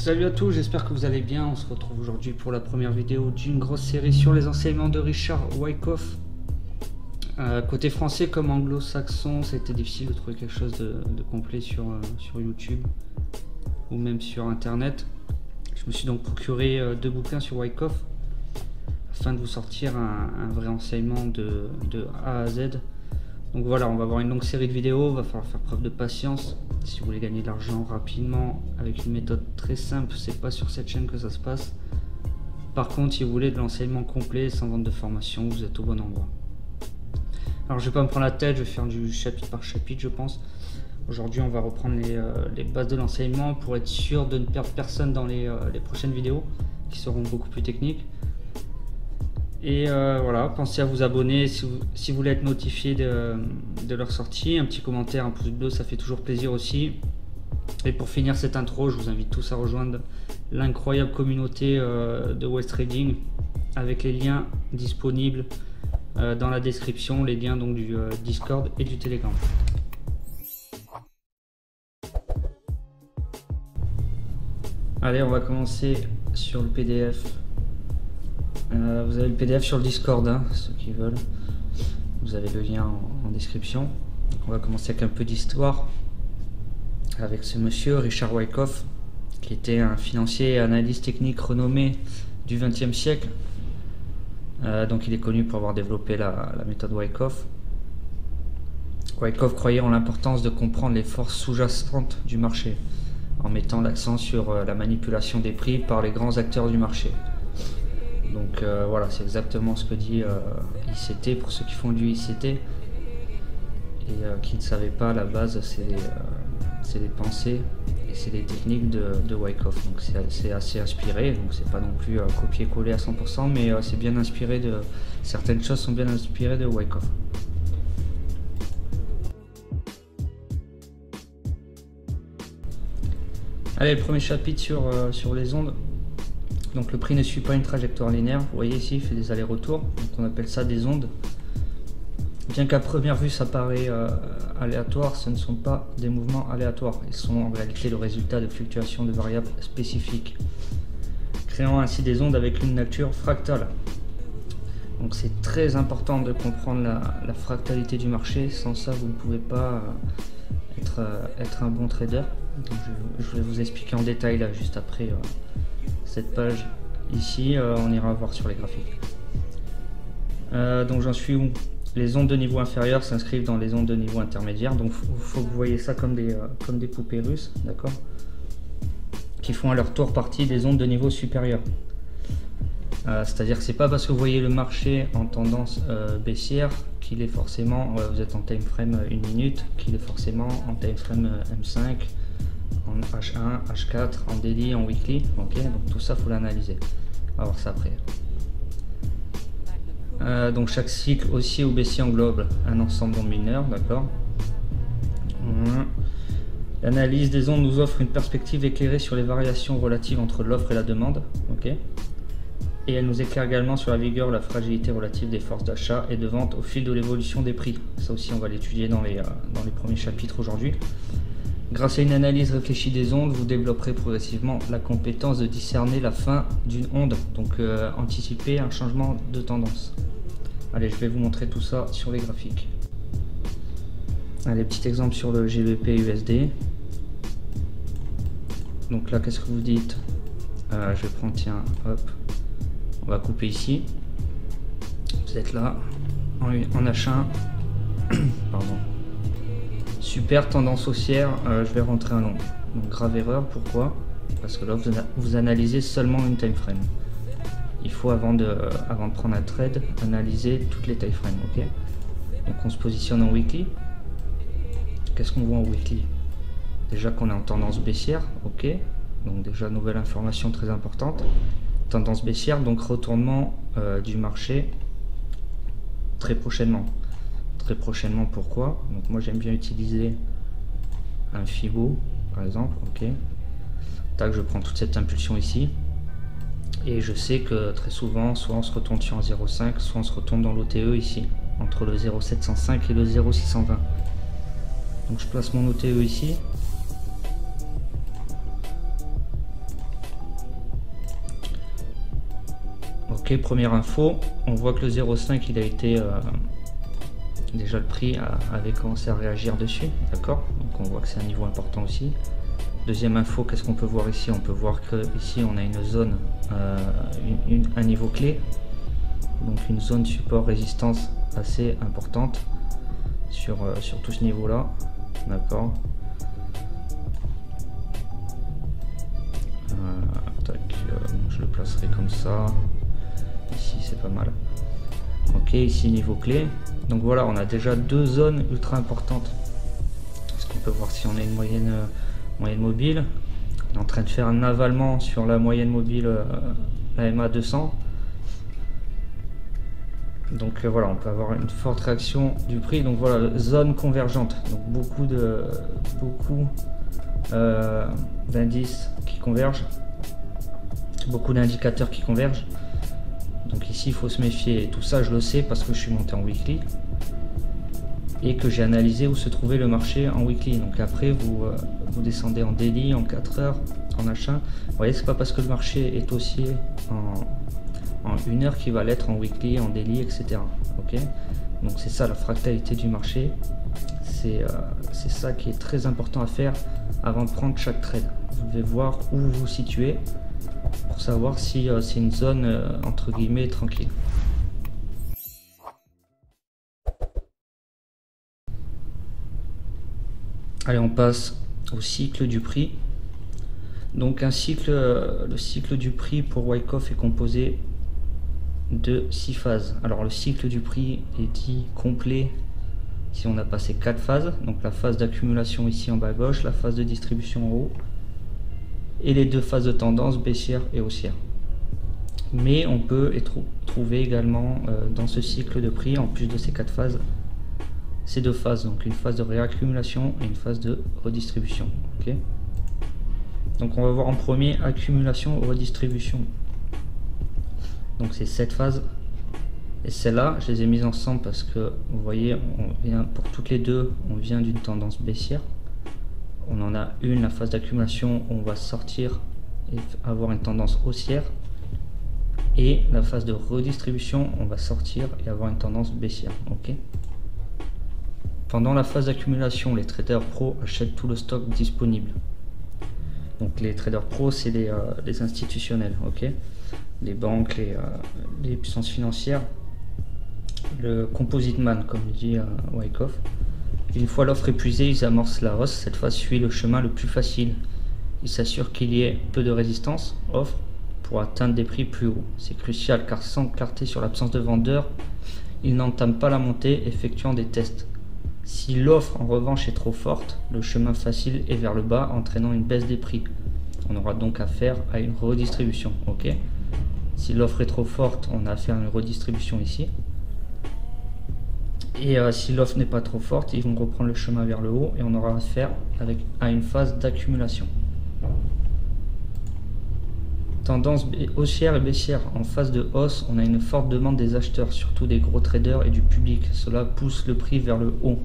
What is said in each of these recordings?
Salut à tous, j'espère que vous allez bien. On se retrouve aujourd'hui pour la première vidéo d'une grosse série sur les enseignements de Richard Wyckoff. Côté français comme anglo-saxon, ça a été difficile de trouver quelque chose de complet sur YouTube ou même sur internet. Je me suis donc procuré deux bouquins sur Wyckoff afin de vous sortir un vrai enseignement de A à Z. Donc voilà, on va avoir une longue série de vidéos, il va falloir faire preuve de patience. Si vous voulez gagner de l'argent rapidement avec une méthode très simple, c'est pas sur cette chaîne que ça se passe. Par contre, si vous voulez de l'enseignement complet sans vente de formation, vous êtes au bon endroit. Alors je vais pas me prendre la tête, je vais faire du chapitre par chapitre je pense. Aujourd'hui on va reprendre les bases de l'enseignement pour être sûr de ne perdre personne dans les prochaines vidéos qui seront beaucoup plus techniques. Et voilà, pensez à vous abonner si vous voulez être notifié de leur sortie. Un petit commentaire, un pouce bleu, ça fait toujours plaisir aussi. Et pour finir cette intro, je vous invite tous à rejoindre l'incroyable communauté de West Trading avec les liens disponibles dans la description, les liens donc du Discord et du Telegram. Allez, on va commencer sur le PDF. Vous avez le PDF sur le Discord, hein, ceux qui veulent. Vous avez le lien en description. Donc on va commencer avec un peu d'histoire avec ce monsieur Richard Wyckoff, qui était un financier et analyste technique renommé du XXe siècle. Donc il est connu pour avoir développé la méthode Wyckoff. Wyckoff croyait en l'importance de comprendre les forces sous-jacentes du marché, en mettant l'accent sur la manipulation des prix par les grands acteurs du marché. Donc voilà, c'est exactement ce que dit ICT pour ceux qui font du ICT et qui ne savaient pas, à la base c'est des pensées et c'est des techniques de Wyckoff. Donc c'est assez inspiré, donc c'est pas non plus copier-coller à 100%, mais c'est bien inspiré de certaines choses sont bien inspirées de Wyckoff. Allez, le premier chapitre sur les ondes. Donc le prix ne suit pas une trajectoire linéaire, vous voyez ici il fait des allers-retours, donc on appelle ça des ondes. Bien qu'à première vue ça paraît aléatoire, ce ne sont pas des mouvements aléatoires, ils sont en réalité le résultat de fluctuations de variables spécifiques, créant ainsi des ondes avec une nature fractale. Donc c'est très important de comprendre la fractalité du marché, sans ça vous ne pouvez pas être un bon trader. Donc je vais vous expliquer en détail là juste après cette page ici, on ira voir sur les graphiques. Donc j'en suis où? Les ondes de niveau inférieur s'inscrivent dans les ondes de niveau intermédiaire, donc il faut que vous voyez ça comme des poupées russes, d'accord, qui font à leur tour partie des ondes de niveau supérieur. C'est-à-dire que c'est pas parce que vous voyez le marché en tendance baissière qu'il est forcément, vous êtes en time frame 1 minute, qu'il est forcément en time frame M5, en H1, H4, en daily, en weekly, ok, donc tout ça faut l'analyser, on va voir ça après. Donc chaque cycle haussier ou baissier englobe un ensemble d'ondes mineures, d'accord. L'analyse des ondes nous offre une perspective éclairée sur les variations relatives entre l'offre et la demande, ok, et elle nous éclaire également sur la vigueur ou la fragilité relative des forces d'achat et de vente au fil de l'évolution des prix. Ça aussi on va l'étudier dans les premiers chapitres aujourd'hui. Grâce à une analyse réfléchie des ondes, vous développerez progressivement la compétence de discerner la fin d'une onde, donc anticiper un changement de tendance. Allez, je vais vous montrer tout ça sur les graphiques. Allez, petit exemple sur le GBP USD. Donc là, qu'est-ce que vous dites? Je vais prendre, tiens, hop, on va couper ici. Vous êtes là, en H1, pardon. Super tendance haussière, je vais rentrer un long. Donc grave erreur, pourquoi? Parce que là vous analysez seulement une time frame. Il faut avant de prendre un trade, analyser toutes les time frames, ok? Donc on se positionne en weekly. Qu'est-ce qu'on voit en weekly? Déjà qu'on est en tendance baissière, ok? Donc déjà nouvelle information très importante. Tendance baissière, donc retournement du marché très prochainement. Très prochainement, pourquoi? Donc moi j'aime bien utiliser un Fibo par exemple, ok, tac, je prends toute cette impulsion ici et je sais que très souvent soit on se retourne sur un 0,5, soit on se retourne dans l'OTE ici entre le 0,705 et le 0,620. Donc je place mon OTE ici Ok, première info, on voit que le 0,5 il a été déjà le prix avait commencé à réagir dessus, d'accord, donc on voit que c'est un niveau important aussi. Deuxième info, qu'est-ce qu'on peut voir ici? On peut voir que ici on a une zone, un niveau clé, donc une zone support résistance assez importante sur tout ce niveau là, d'accord. Je le placerai comme ça, ici c'est pas mal. Ok, ici niveau clé, donc voilà, on a déjà deux zones ultra importantes. Est-ce qu'on peut voir si on a une moyenne mobile? On est en train de faire un avalement sur la moyenne mobile, la MA 200. Donc voilà, on peut avoir une forte réaction du prix. Donc voilà, zone convergente, donc beaucoup d'indices qui convergent, beaucoup d'indicateurs qui convergent. Donc ici il faut se méfier, et tout ça je le sais parce que je suis monté en weekly et que j'ai analysé où se trouvait le marché en weekly. Donc après vous descendez en daily, en 4 heures, en achat. Vous voyez, c'est pas parce que le marché est haussier en 1 heure qu'il va l'être en weekly, en daily, etc. Ok, donc c'est ça la fractalité du marché. C'est ça qui est très important à faire avant de prendre chaque trade. Vous devez voir où vous vous situez pour savoir si c'est une zone entre guillemets tranquille. Allez, on passe au cycle du prix. Donc le cycle du prix pour Wyckoff est composé de 6 phases. Alors le cycle du prix est dit complet si on a passé 4 phases. Donc la phase d'accumulation ici en bas à gauche, la phase de distribution en haut et les deux phases de tendance baissière et haussière. Mais on peut trouver également dans ce cycle de prix, en plus de ces 4 phases, ces deux phases, donc une phase de réaccumulation et une phase de redistribution. Okay, donc on va voir en premier accumulation ou redistribution. Donc c'est cette phase et celle-là, je les ai mises ensemble parce que vous voyez, on vient pour toutes les deux, on vient d'une tendance baissière. On en a une, la phase d'accumulation, on va sortir et avoir une tendance haussière, et la phase de redistribution, on va sortir et avoir une tendance baissière. Ok. Pendant la phase d'accumulation, les traders pro achètent tout le stock disponible. Donc les traders pro, c'est les institutionnels, ok, les banques, les puissances financières, le composite man, comme dit Wyckoff. Une fois l'offre épuisée, ils amorcent la hausse. Cette phase suit le chemin le plus facile. Ils s'assurent qu'il y ait peu de résistance, offre, pour atteindre des prix plus hauts. C'est crucial car sans clarté sur l'absence de vendeurs, ils n'entament pas la montée, effectuant des tests. Si l'offre en revanche est trop forte, le chemin facile est vers le bas, entraînant une baisse des prix. On aura donc affaire à une redistribution. Ok. Si l'offre est trop forte, on a affaire à une redistribution ici. Et si l'offre n'est pas trop forte, ils vont reprendre le chemin vers le haut et on aura affaire à une phase d'accumulation. Tendance haussière et baissière. En phase de hausse, on a une forte demande des acheteurs, surtout des gros traders et du public. Cela pousse le prix vers le haut.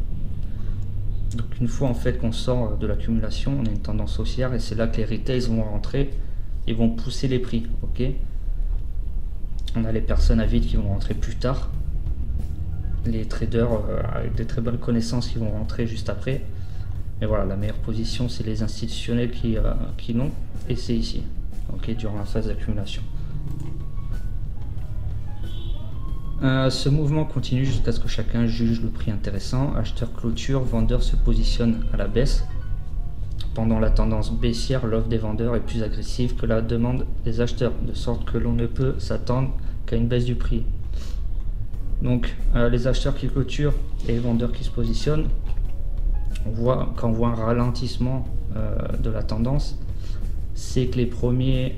Donc une fois en fait qu'on sort de l'accumulation, on a une tendance haussière et c'est là que les retails vont rentrer et vont pousser les prix. Ok. On a les personnes avides qui vont rentrer plus tard. Les traders avec des très bonnes connaissances qui vont rentrer juste après. Mais voilà, la meilleure position, c'est les institutionnels qui l'ont, et c'est ici, ok, durant la phase d'accumulation. Ce mouvement continue jusqu'à ce que chacun juge le prix intéressant. Acheteur clôture, vendeur se positionne à la baisse. Pendant la tendance baissière, l'offre des vendeurs est plus agressive que la demande des acheteurs, de sorte que l'on ne peut s'attendre qu'à une baisse du prix. Donc les acheteurs qui clôturent et les vendeurs qui se positionnent, quand on voit un ralentissement de la tendance, c'est que les premiers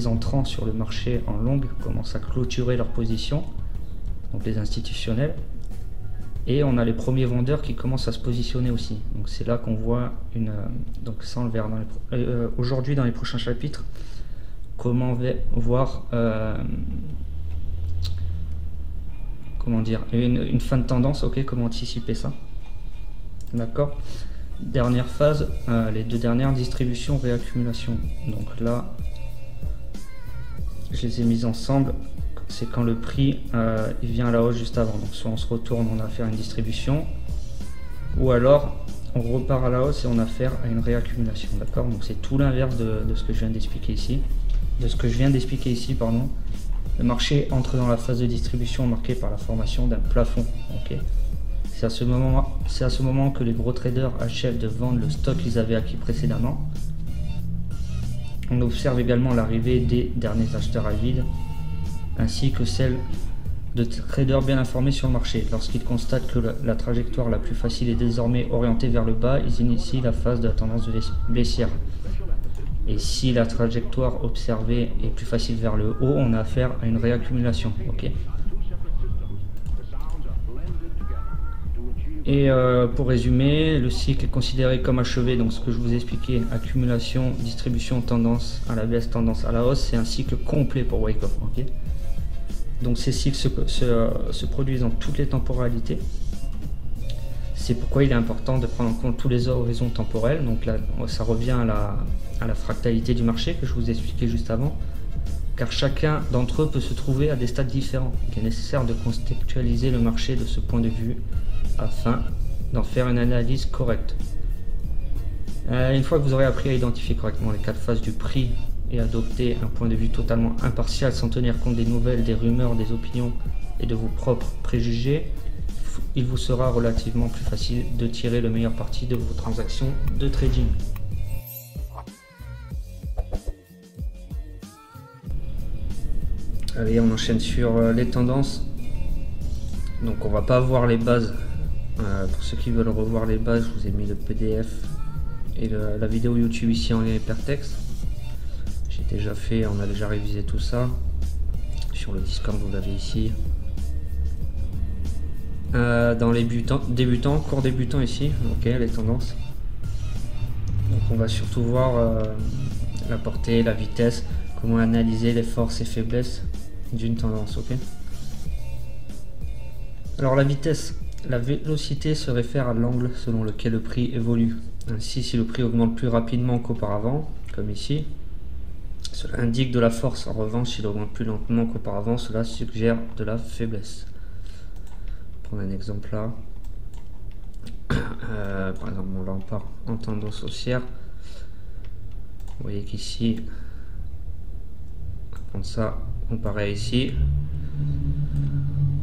entrants sur le marché en longue commencent à clôturer leur position, donc les institutionnels, et on a les premiers vendeurs qui commencent à se positionner aussi. Donc c'est là qu'on voit donc ça on le verra aujourd'hui dans les prochains chapitres, comment on va voir comment dire, une fin de tendance, ok, comment anticiper ça, d'accord. Dernière phase, les deux dernières, distribution, réaccumulation. Donc là, je les ai mises ensemble, c'est quand le prix il vient à la hausse juste avant. Donc soit on se retourne, on a affaire à une distribution, ou alors on repart à la hausse et on a affaire à une réaccumulation. D'accord? Donc c'est tout l'inverse de ce que je viens d'expliquer ici. Pardon. Le marché entre dans la phase de distribution marquée par la formation d'un plafond. Okay. C'est à ce moment que les gros traders achèvent de vendre le stock qu'ils avaient acquis précédemment. On observe également l'arrivée des derniers acheteurs à vide, ainsi que celle de traders bien informés sur le marché. Lorsqu'ils constatent que la trajectoire la plus facile est désormais orientée vers le bas, ils initient la phase de la tendance baissière. Et si la trajectoire observée est plus facile vers le haut, on a affaire à une réaccumulation. Okay. Et pour résumer, le cycle est considéré comme achevé. Donc ce que je vous ai expliqué, accumulation, distribution, tendance à la baisse, tendance à la hausse, c'est un cycle complet pour Wyckoff. Okay. Donc ces cycles se produisent dans toutes les temporalités. C'est pourquoi il est important de prendre en compte tous les horizons temporels. Donc là, ça revient à la fractalité du marché que je vous ai expliqué juste avant. Car chacun d'entre eux peut se trouver à des stades différents. Il est nécessaire de contextualiser le marché de ce point de vue afin d'en faire une analyse correcte. Une fois que vous aurez appris à identifier correctement les 4 phases du prix et adopter un point de vue totalement impartial sans tenir compte des nouvelles, des rumeurs, des opinions et de vos propres préjugés, il vous sera relativement plus facile de tirer le meilleur parti de vos transactions de trading. Allez, on enchaîne sur les tendances. Donc on va pas voir les bases. Pour ceux qui veulent revoir les bases, je vous ai mis le PDF et la vidéo YouTube ici en lien hypertexte. J'ai déjà fait, on a déjà révisé tout ça. Sur le Discord, vous l'avez ici. Dans les débutants, cours débutants ici, ok, les tendances. Donc on va surtout voir la portée, la vitesse, comment analyser les forces et faiblesses d'une tendance, ok. Alors la vitesse. La vélocité se réfère à l'angle selon lequel le prix évolue. Ainsi, si le prix augmente plus rapidement qu'auparavant, comme ici, cela indique de la force. En revanche, s'il augmente plus lentement qu'auparavant, cela suggère de la faiblesse. Prendre un exemple là. Par exemple, là on part en tendance haussière. Vous voyez qu'ici, on va prendre ça comparé à ici.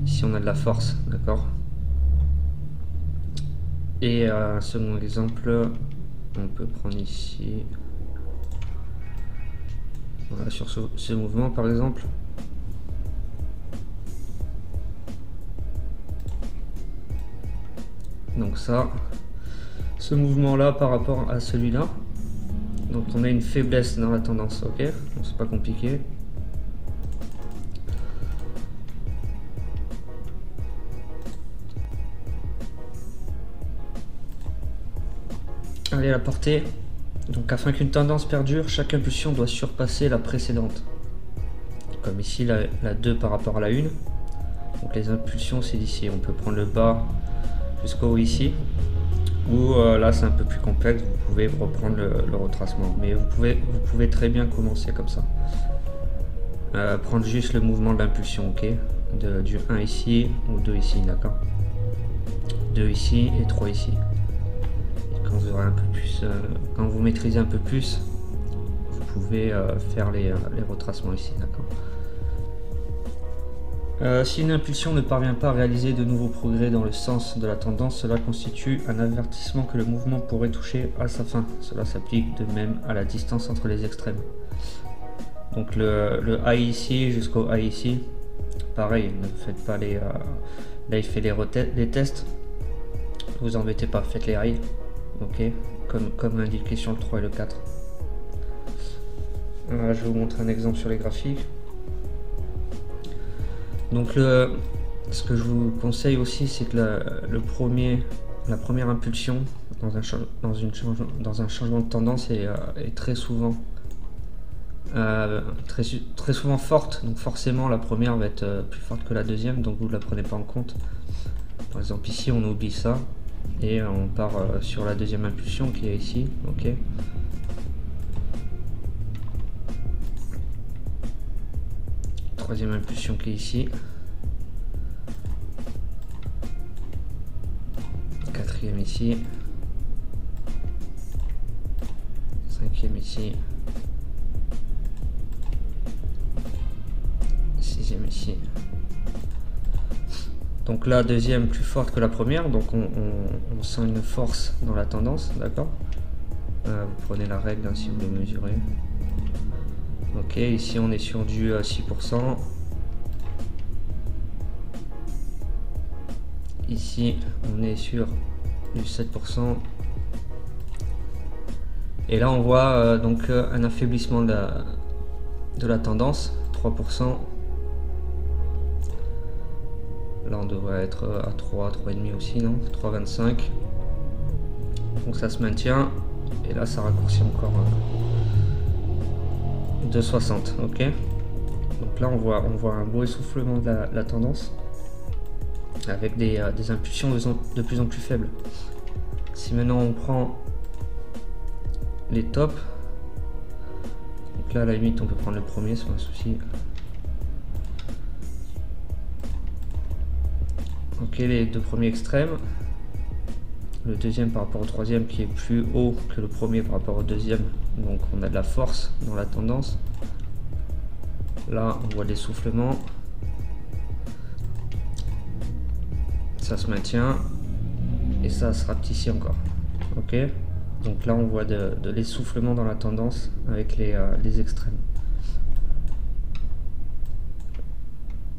Ici, on a de la force, d'accord. Et un second exemple, on peut prendre ici, voilà, sur ce mouvement par exemple. Donc ça, ce mouvement là par rapport à celui-là, donc on a une faiblesse dans la tendance, ok, donc c'est pas compliqué. Allez, la portée. Donc afin qu'une tendance perdure, chaque impulsion doit surpasser la précédente. Comme ici la 2 par rapport à la 1. Donc les impulsions c'est d'ici. On peut prendre le bas jusqu'au haut ici. Ou là c'est un peu plus complexe, vous pouvez reprendre le retracement. Mais vous pouvez très bien commencer comme ça. Prendre juste le mouvement de l'impulsion, ok. Du 1 ici ou 2 ici, d'accord. 2 ici et 3 ici. Quand vous aurez un peu plus, quand vous maîtrisez un peu plus, vous pouvez faire les retracements ici, d'accord. Si une impulsion ne parvient pas à réaliser de nouveaux progrès dans le sens de la tendance, cela constitue un avertissement que le mouvement pourrait toucher à sa fin. Cela s'applique de même à la distance entre les extrêmes. Donc le high ici jusqu'au high ici, pareil, ne faites pas les... là il fait les tests, ne vous embêtez pas, faites les high. Ok, comme indiqué sur le 3 et le 4. Je vais vous montrer un exemple sur les graphiques. Donc ce que je vous conseille aussi, c'est que la première impulsion dans un changement de tendance est très souvent très souvent forte. Donc forcément la première va être plus forte que la deuxième, donc vous ne la prenez pas en compte. Par exemple ici on oublie ça. Et on part sur la deuxième impulsion qui est ici, ok. Troisième impulsion qui est ici. Quatrième ici. Cinquième ici. Sixième ici. Donc là, deuxième plus forte que la première, donc on sent une force dans la tendance, d'accord. Vous prenez la règle hein, si vous voulez mesurer. Ok, ici on est sur du 6%. Ici on est sur du 7%. Et là on voit donc un affaiblissement de la tendance, 3%. Là on devrait être à 3, 3,5 aussi, non 3,25. Donc ça se maintient. Et là ça raccourcit encore 2,60, ok. Donc là on voit un beau essoufflement de la tendance avec des impulsions de plus en plus faibles. Si maintenant on prend les tops, donc là à la limite on peut prendre le premier sans un souci. Ok, les deux premiers extrêmes. Le deuxième par rapport au troisième qui est plus haut que le premier par rapport au deuxième. Donc on a de la force dans la tendance. Là on voit l'essoufflement. Ça se maintient. Et ça se rapetit encore. Ok. Donc là on voit de l'essoufflement dans la tendance avec les extrêmes.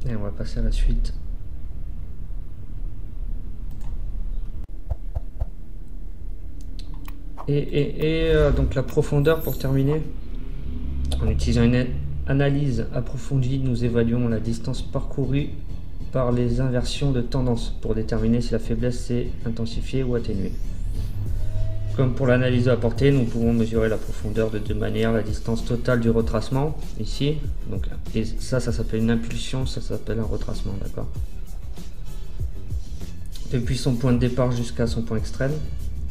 Et on va passer à la suite. Donc la profondeur pour terminer, en utilisant une analyse approfondie, nous évaluons la distance parcourue par les inversions de tendance pour déterminer si la faiblesse s'est intensifiée ou atténuée. Comme pour l'analyse de la portée, nous pouvons mesurer la profondeur de deux manières, la distance totale du retracement, ici, donc, et ça s'appelle une impulsion, ça s'appelle un retracement, d'accord. Depuis son point de départ jusqu'à son point extrême,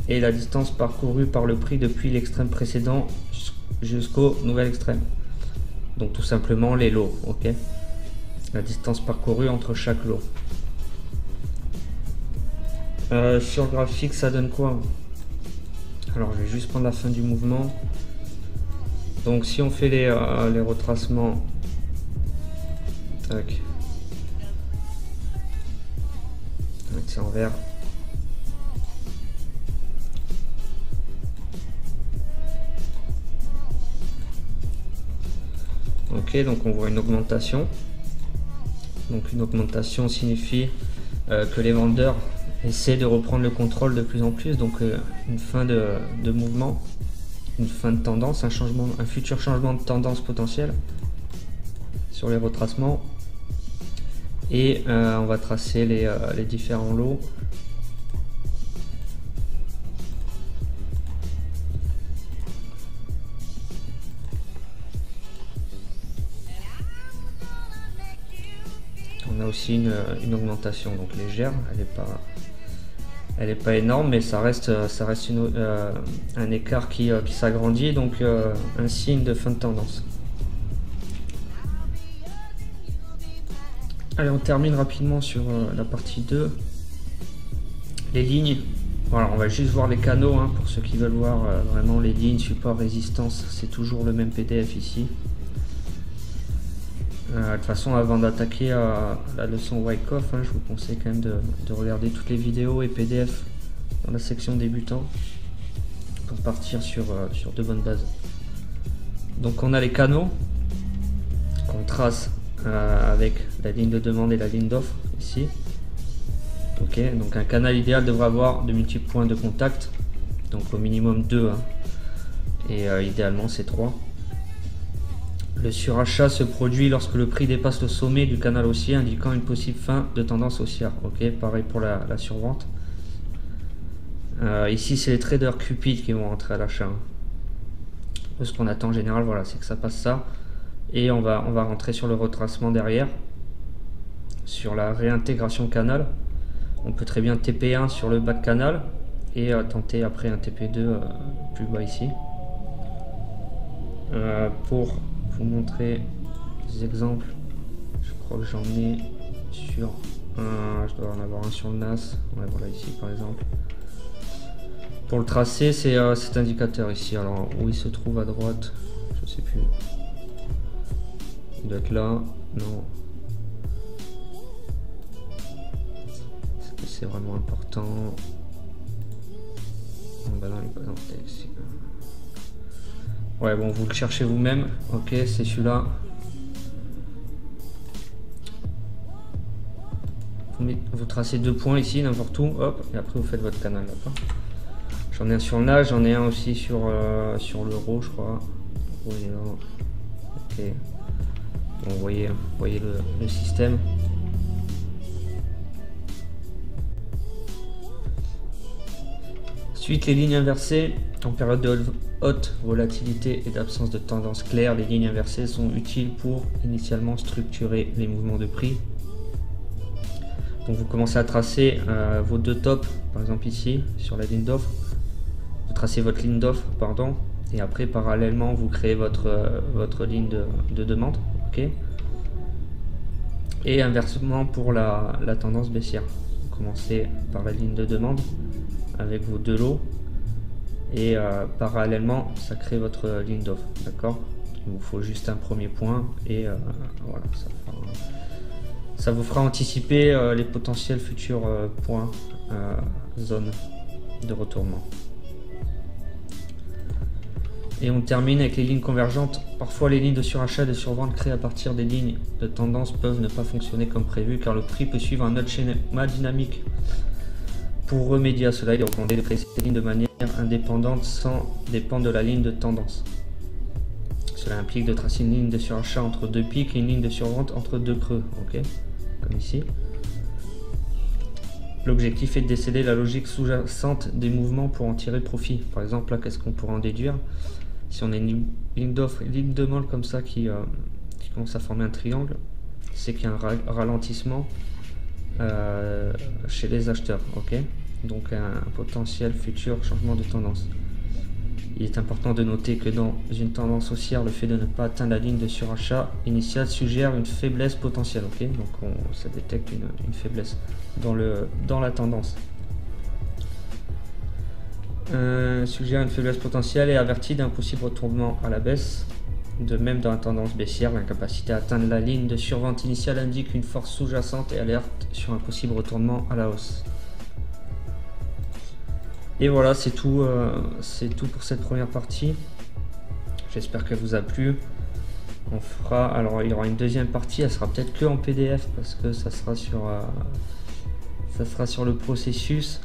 et la distance parcourue par le prix depuis l'extrême précédent jusqu'au nouvel extrême. Donc tout simplement les lots, ok. La distance parcourue entre chaque lot. Sur le graphique, ça donne quoi? Alors je vais juste prendre la fin du mouvement. Donc si on fait les retracements, tac. On va mettre ça en vert. Ok, donc on voit une augmentation. Donc une augmentation signifie que les vendeurs essaient de reprendre le contrôle de plus en plus. Donc une fin de mouvement, une fin de tendance, un futur changement de tendance potentiel sur les retracements. Et on va tracer les différents lots. On a aussi une augmentation donc légère, elle est pas énorme, mais ça reste un écart qui s'agrandit, donc un signe de fin de tendance. Allez, on termine rapidement sur la partie 2. Les lignes. Voilà, on va juste voir les canaux hein, pour ceux qui veulent voir vraiment les lignes, support, résistance. C'est toujours le même PDF ici. De toute façon, avant d'attaquer la leçon Wyckoff, hein, je vous conseille quand même de regarder toutes les vidéos et PDF dans la section débutant pour partir sur de bonnes bases. Donc on a les canaux qu'on trace avec la ligne de demande et la ligne d'offre ici. Ok, donc un canal idéal devrait avoir de multiples points de contact, donc au minimum 2 hein, et idéalement c'est 3. Le surachat se produit lorsque le prix dépasse le sommet du canal haussier, indiquant une possible fin de tendance haussière. Ok, pareil pour la survente. Ici, c'est les traders cupides qui vont rentrer à l'achat. Ce qu'on attend en général, voilà, c'est que ça passe ça. Et on va rentrer sur le retracement derrière, sur la réintégration canal. On peut très bien TP1 sur le bas de canal et tenter après un TP2 plus bas ici. Pour vous montrer des exemples, Je crois que j'en ai sur un, je dois en avoir un sur le NAS. Ouais, voilà, ici par exemple. Pour le tracé, c'est cet indicateur ici. Alors, où il se trouve à droite, je sais plus. Il doit être là. Non. Est-ce que c'est vraiment important? Bah non, il est pas dans le texte. Ouais, bon, vous le cherchez vous-même. Ok, c'est celui-là. Vous tracez 2 points ici, n'importe où. Hop, et après vous faites votre canal. J'en ai un sur le NAS, j'en ai un aussi sur l'euro, je crois. Vous voyez là. Ok. Bon, vous voyez le système. Ensuite, les lignes inversées. En période de haute volatilité et d'absence de tendance claire, les lignes inversées sont utiles pour initialement structurer les mouvements de prix. Donc vous commencez à tracer vos 2 tops, par exemple ici, sur la ligne d'offre. Vous tracez votre ligne d'offre, pardon, et après parallèlement vous créez votre ligne de demande. Ok. Et inversement pour la tendance baissière. Vous commencez par la ligne de demande avec vos 2 lots. Et parallèlement, ça crée votre ligne d'offre, d'accord? Il vous faut juste un premier point et voilà, ça vous fera anticiper les potentiels futurs points, zones de retournement. Et on termine avec les lignes convergentes. Parfois, les lignes de surachat et de survente créées à partir des lignes de tendance peuvent ne pas fonctionner comme prévu car le prix peut suivre un autre schéma dynamique. Pour remédier à cela, il est recommandé de créer ces lignes de manière indépendante sans dépendre de la ligne de tendance. Cela implique de tracer une ligne de surachat entre 2 pics et une ligne de survente entre 2 creux, ok, comme ici. L'objectif est de déceler la logique sous-jacente des mouvements pour en tirer profit. Par exemple, là, qu'est-ce qu'on pourrait en déduire? Si on a une ligne d'offre, une ligne de demande comme ça qui commence à former un triangle, c'est qu'il y a un ralentissement chez les acheteurs, ok? Donc un potentiel futur changement de tendance. Il est important de noter que dans une tendance haussière, le fait de ne pas atteindre la ligne de surachat initiale suggère une faiblesse potentielle, ok? Donc ça détecte une faiblesse dans la tendance. Suggère une faiblesse potentielle et avertit d'un possible retournement à la baisse. De même, dans la tendance baissière, l'incapacité à atteindre la ligne de survente initiale indique une force sous-jacente et alerte sur un possible retournement à la hausse. Et voilà, c'est tout pour cette première partie. J'espère qu'elle vous a plu. On fera, alors il y aura une deuxième partie, elle sera peut-être que en PDF parce que ça sera sur le processus.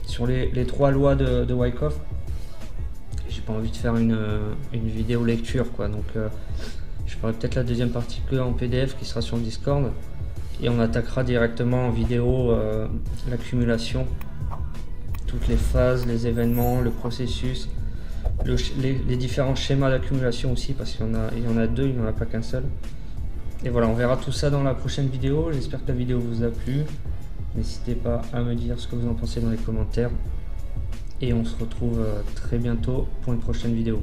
Sur les 3 lois de Wyckoff. J'ai pas envie de faire une vidéo lecture, quoi. Donc je ferai peut-être la deuxième partie que en PDF qui sera sur le Discord. Et on attaquera directement en vidéo l'accumulation, toutes les phases, les événements, le processus, les différents schémas d'accumulation aussi, parce qu'il y en a 2, il n'y en a pas qu'un seul. Et voilà, on verra tout ça dans la prochaine vidéo. J'espère que la vidéo vous a plu. N'hésitez pas à me dire ce que vous en pensez dans les commentaires. Et on se retrouve très bientôt pour une prochaine vidéo.